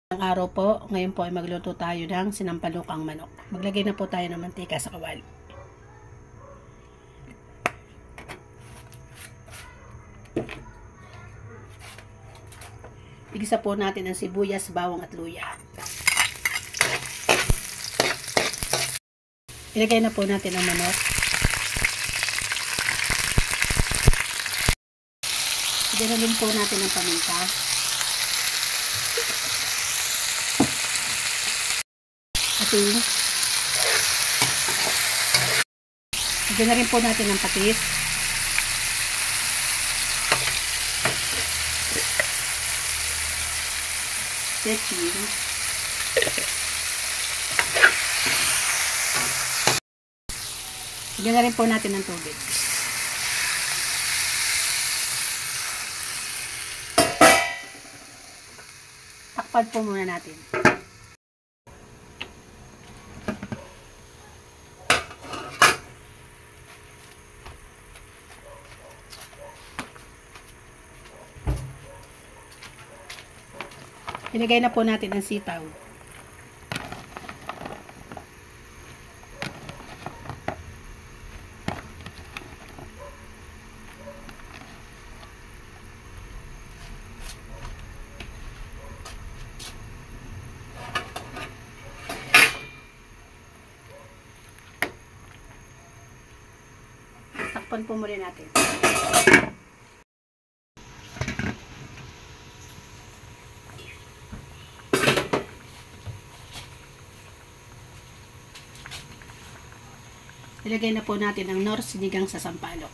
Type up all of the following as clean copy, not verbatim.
Ang araw po, ngayon po ay magluto tayo ng sinampalukang manok. Maglagay na po tayo ng mantika sa kawali. Igisa po natin ang sibuyas, bawang at luya. Ilagay na po natin ang manok. Ilagay na din po natin ang paminta. Ating. Ilagay na rin po natin ang patis. Setting. Ilagay na rin po natin ang tubig. Takpan po muna natin. Ilagay na po natin ang sitaw. Takpan po muna natin. Ilagay na po natin ang nor sinigang sa sampalok.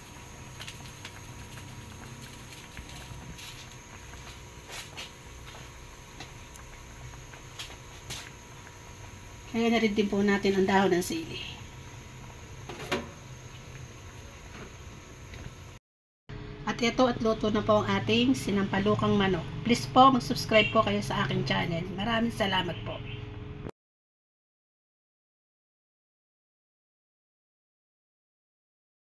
Ilagay na rin din po natin ang dahon ng sili. At ito at luto na po ang ating sinampalukang manok. Please po mag-subscribe po kayo sa aking channel. Maraming salamat po.